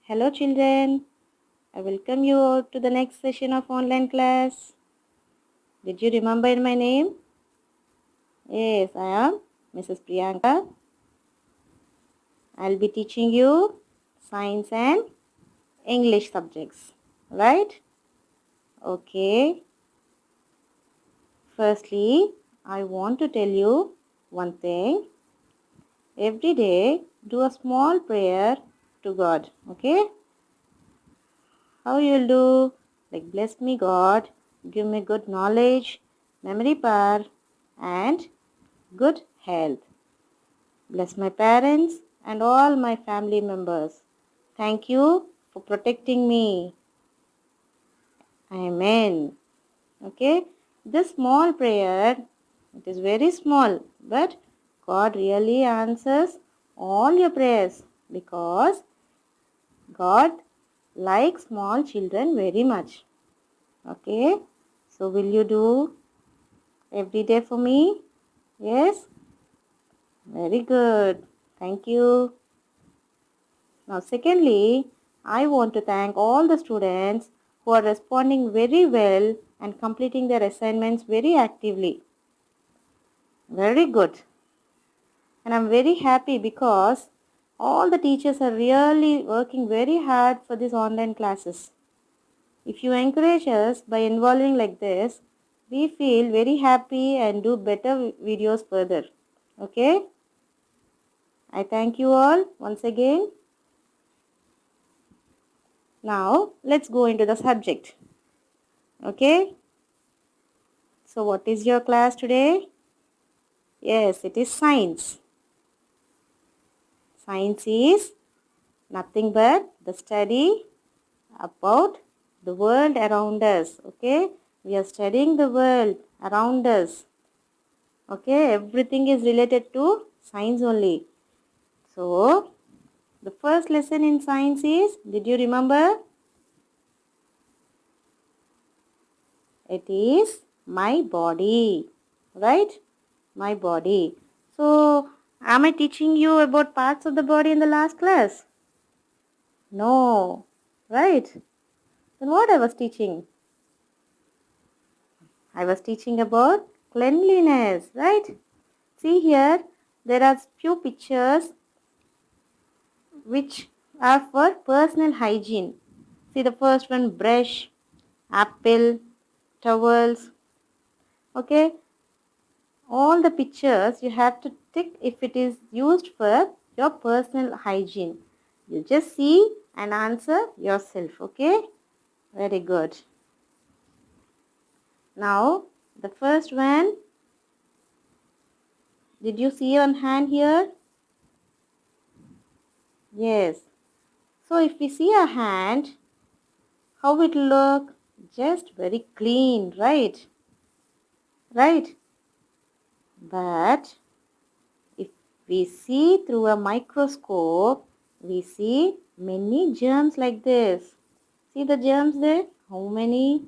Hello children, I welcome you to the next session of online class. Did you remember my name? Yes, I am Mrs. Priyanka. I'll be teaching you science and English subjects, right? Okay. Firstly, I want to tell you one thing. Every day, do a small prayer to God, okay? How you'll do? Like, bless me, God, give me good knowledge, memory power, and good health. Bless my parents and all my family members. Thank you for protecting me. Amen. Okay, this small prayer, it is very small, but God really answers all your prayers because God likes small children very much. Okay, so will you do every day for me? Yes, very good. Thank you. Now, secondly, I want to thank all the students who are responding very well and completing their assignments very actively. Very good. And I'm very happy because all the teachers are really working very hard for these online classes. If you encourage us by involving like this, we feel very happy and do better videos further. Okay? I thank you all once again. Now, let's go into the subject. Okay? So, what is your class today? Yes, it is science. Science is nothing but the study about the world around us. Okay? We are studying the world around us. Okay? Everything is related to science only. So, the first lesson in science is, did you remember? It is my body. Right? My body. So, am I teaching you about parts of the body in the last class? No. Right? Then what I was teaching? I was teaching about cleanliness. Right? See here, there are few pictures which are for personal hygiene. See the first one, brush, apple, towels. Okay? All the pictures you have to tick if it is used for your personal hygiene. You just see and answer yourself. Okay? Very good. Now, the first one, did you see one hand here? Yes. So, if we see a hand, how it look? Just very clean, right? Right? But if we see through a microscope, we see many germs like this. See the germs there? How many?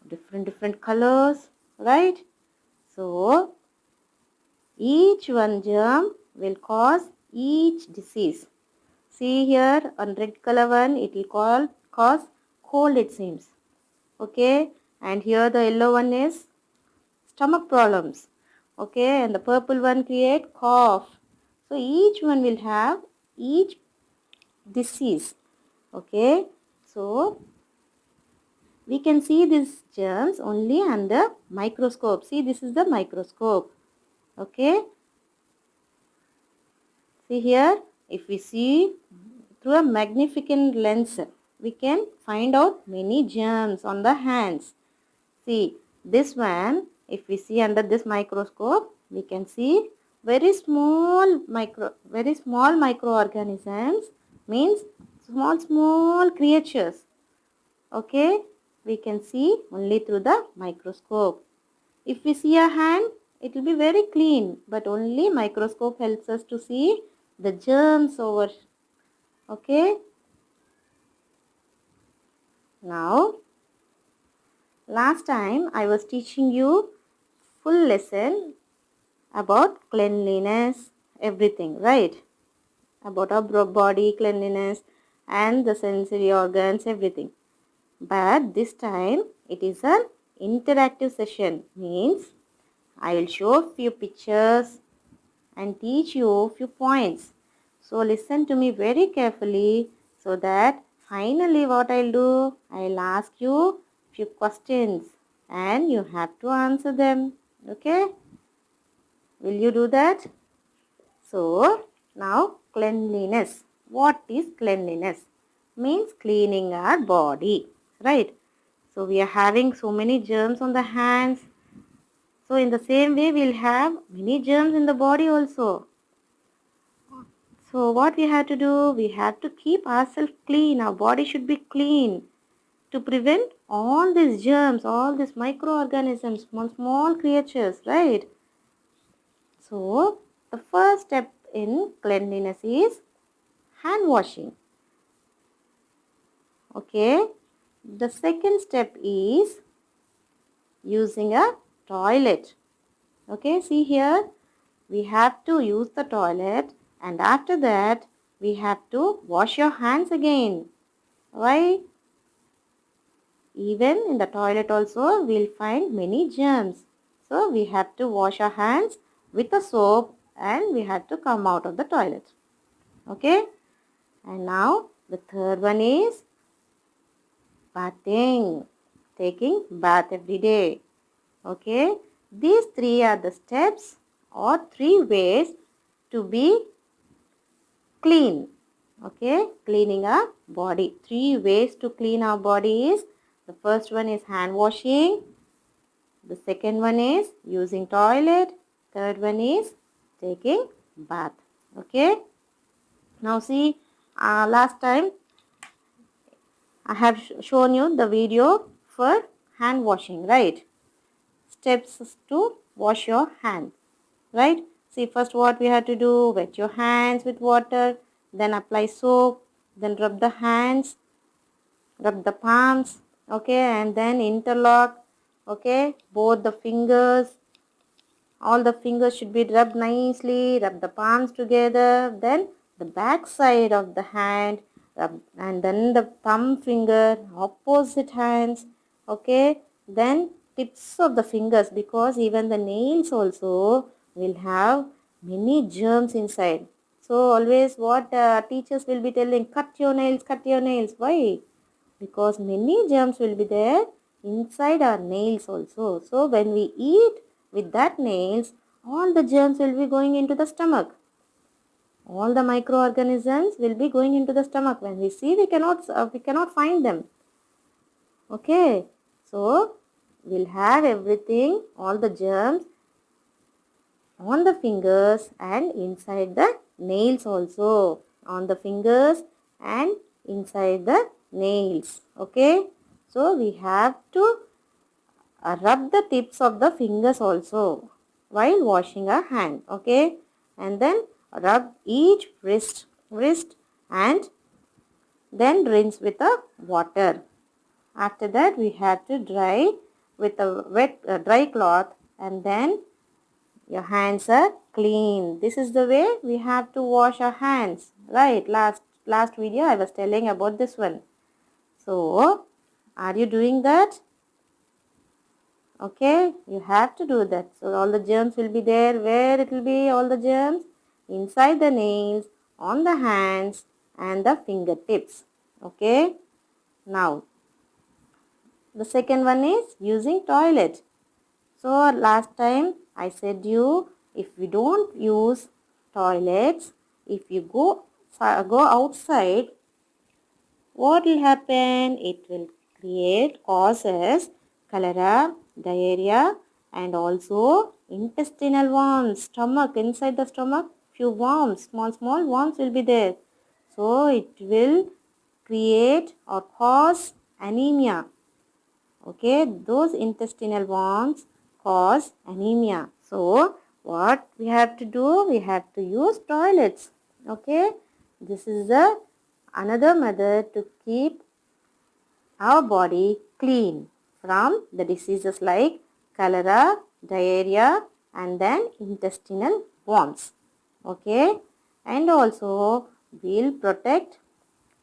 Different colors, right? So, each one germ will cause each disease. See here on red color one, it will cause cold it seems. Okay, and here the yellow one is stomach problems. Okay, and the purple one create cough. So each one will have each disease. Okay, so we can see these germs only under microscope. See, this is the microscope. Okay, see here, if we see through a magnificent lens, we can find out many germs on the hands. See, this one, if we see under this microscope, we can see very small microorganisms, means small creatures. Okay, we can see only through the microscope. If we see a hand, it will be very clean, but only microscope helps us to see the germs over. Okay, now last time I was teaching you full lesson about cleanliness, everything, right? About our body cleanliness and the sensory organs, everything. But this time it is an interactive session, means I will show few pictures and teach you few points. So listen to me very carefully so that finally what I'll do, I'll ask you few questions and you have to answer them. Okay? Will you do that? So now cleanliness. What is cleanliness? Means cleaning our body. Right? So we are having so many germs on the hands. So in the same way we'll have many germs in the body also. So what we have to do, we have to keep ourselves clean. Our body should be clean to prevent all these germs, all these microorganisms, small creatures, right? So the first step in cleanliness is hand washing. Okay. The second step is using a toilet. Okay, see here, we have to use the toilet and after that we have to wash your hands again. Why? Even in the toilet also we'll find many germs. So we have to wash our hands with a soap and we have to come out of the toilet. Okay? And now the third one is bathing. Taking bath every day. Okay? These three are the steps or three ways to be clean. Okay? Cleaning our body. Three ways to clean our body is, the first one is hand washing. The second one is using toilet. Third one is taking bath. Okay. Now see, last time I have shown you the video for hand washing, right? Steps to wash your hands, right? See, first what we have to do, wet your hands with water, then apply soap, then rub the hands, rub the palms, okay, and then interlock, okay, both the fingers. All the fingers should be rubbed nicely, rub the palms together, then the back side of the hand, rub, and then the thumb finger, opposite hands, okay, then tips of the fingers, because even the nails also will have many germs inside. So always what teachers will be telling, cut your nails, cut your nails. Why? Because many germs will be there inside our nails also. So when we eat with that nails, all the germs will be going into the stomach. All the microorganisms will be going into the stomach. When we see, we cannot find them. Okay, so we'll have everything, all the germs on the fingers and inside the nails also. On the fingers and inside the nails. Okay, so we have to rub the tips of the fingers also while washing our hand. Okay, and then rub each wrist and then rinse with the water. After that we have to dry with a wet dry cloth, and then your hands are clean. This is the way we have to wash our hands, right? Last video I was telling about this one. So are you doing that? Okay, you have to do that. So all the germs will be there. Where it will be, all the germs? Inside the nails, on the hands and the fingertips. Okay, now the second one is using toilet. So last time I said you, if we don't use toilets, if you go outside, what will happen? It will causes cholera, diarrhea, and also intestinal worms, stomach, inside the stomach, few worms, small worms will be there. So it will create or cause anemia. Okay, those intestinal worms cause anemia. So what we have to do? We have to use toilets. Okay, this is the another method to keep our body clean from the diseases like cholera, diarrhea, and then intestinal worms. Okay, and also we'll protect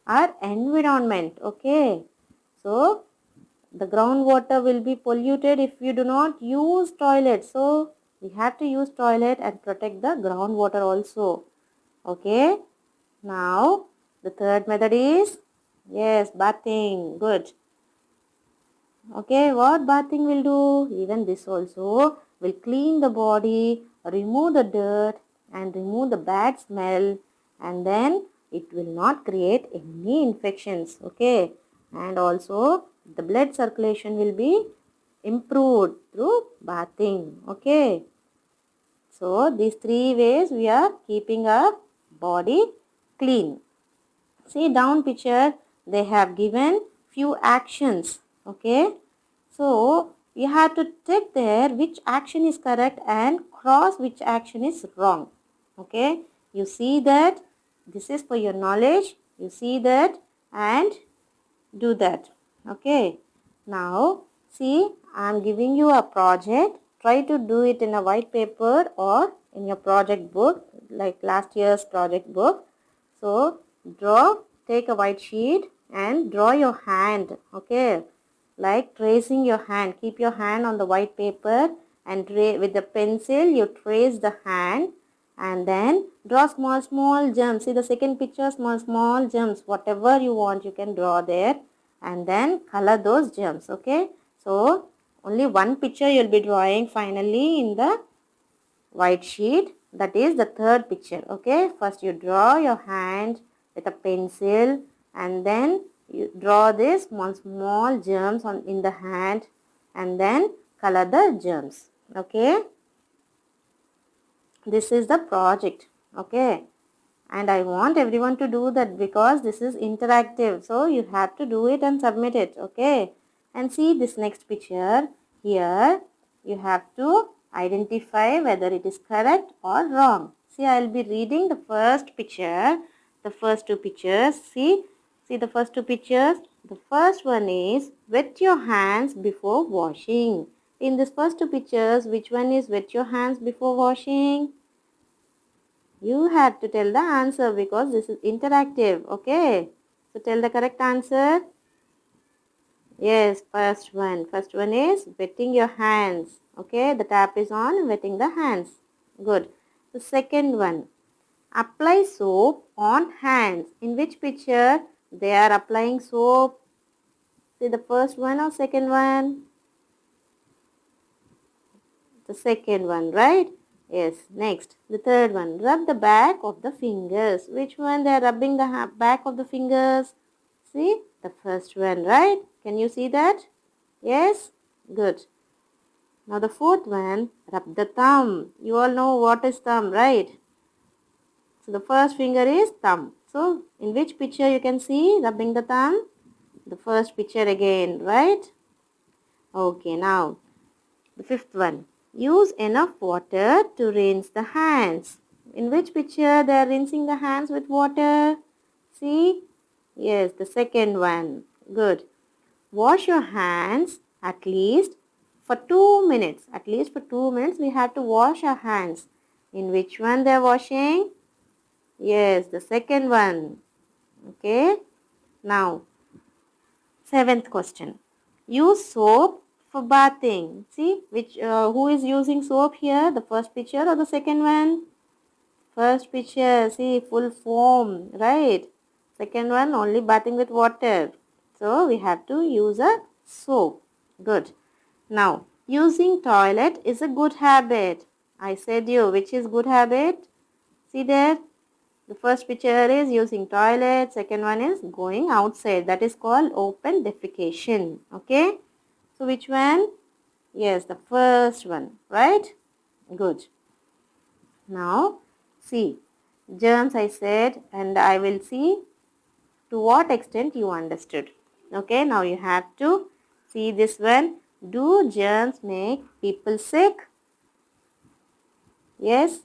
our environment. Okay, so the groundwater will be polluted if you do not use toilet. So we have to use toilet and protect the groundwater also. Okay, now the third method is, yes, bathing. Good. Okay, what bathing will do? Even this also will clean the body, remove the dirt and remove the bad smell, and then it will not create any infections. Okay, and also the blood circulation will be improved through bathing. Okay, so these three ways we are keeping our body clean. See down picture, they have given few actions. Okay, so you have to check there which action is correct and cross which action is wrong. Okay, you see that, this is for your knowledge. You see that and do that. Okay, now see, I am giving you a project. Try to do it in a white paper or in your project book, like last year's project book. So draw, take a white sheet and draw your hand. Okay, like tracing your hand. Keep your hand on the white paper and with the pencil you trace the hand, and then draw small jumps. See the second picture, small jumps. Whatever you want you can draw there, and then color those jumps. Okay, so only one picture you'll be drawing finally in the white sheet. That is the third picture. Okay, first you draw your hand with a pencil, and then you draw this small germs on in the hand, and then color the germs. Okay, this is the project. Okay, and I want everyone to do that because this is interactive, so you have to do it and submit it. Okay, and see this next picture. Here you have to identify whether it is correct or wrong. See, I will be reading the first picture, the first two pictures. See the first two pictures. The first one is wet your hands before washing. In this first two pictures, which one is wet your hands before washing? You have to tell the answer because this is interactive. Okay, so tell the correct answer. Yes, first one. First one is wetting your hands. Okay, the tap is on, wetting the hands. Good. The second one, apply soap on hands. In which picture they are applying soap? See the first one or second one? The second one, right? Yes. Next, the third one, rub the back of the fingers. Which one they are rubbing the back of the fingers? See, the first one, right? Can you see that? Yes? Good. Now the fourth one, rub the thumb. You all know what is thumb, right? So the first finger is thumb. So in which picture you can see rubbing the thumb? The first picture again, right? Okay, now the fifth one, use enough water to rinse the hands. In which picture they are rinsing the hands with water? See? Yes, the second one. Good. Wash your hands at least for 2 minutes. At least for 2 minutes we have to wash our hands. In which one they are washing? Yes, the second one. Okay. Now, seventh question. Use soap for bathing. See, who is using soap here? The first picture or the second one? First picture. See, full foam, right? Second one, only bathing with water. So, we have to use a soap. Good. Now, using toilet is a good habit. I said you, which is good habit? See there? The first picture is using toilet, second one is going outside. That is called open defecation. Okay. So which one? Yes, the first one, right? Good. Now, see, germs I said, and I will see to what extent you understood. Okay, now you have to see this one. Do germs make people sick? Yes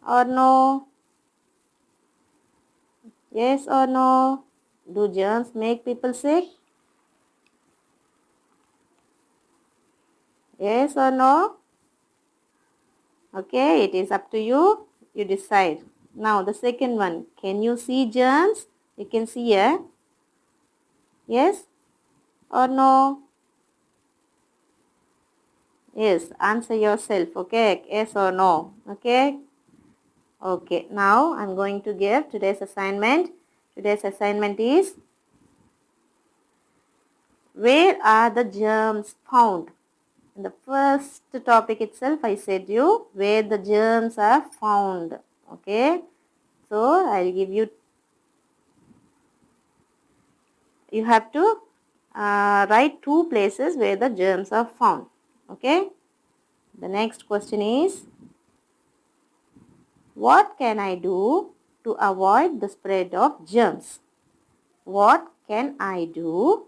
or no? Yes or no? Do germs make people sick? Yes or no? Okay, it is up to you. You decide. Now the second one. Can you see germs? You can see here. Yes or no? Yes, answer yourself. Okay, yes or no? Okay. Okay, now I'm going to give today's assignment. Today's assignment is, where are the germs found? In the first topic itself, I said you where the germs are found. Okay, so I'll give you, you have to write two places where the germs are found. Okay, the next question is, what can I do to avoid the spread of germs? What can I do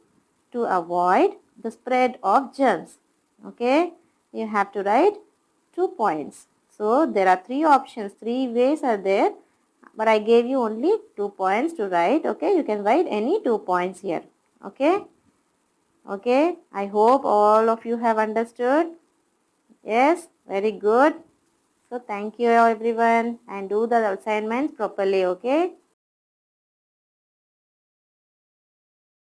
to avoid the spread of germs? Okay, you have to write 2 points. So there are three options, three ways are there, but I gave you only 2 points to write. Okay, you can write any 2 points here. Okay, okay, I hope all of you have understood. Yes, very good. So thank you everyone, and do the assignments properly. Okay.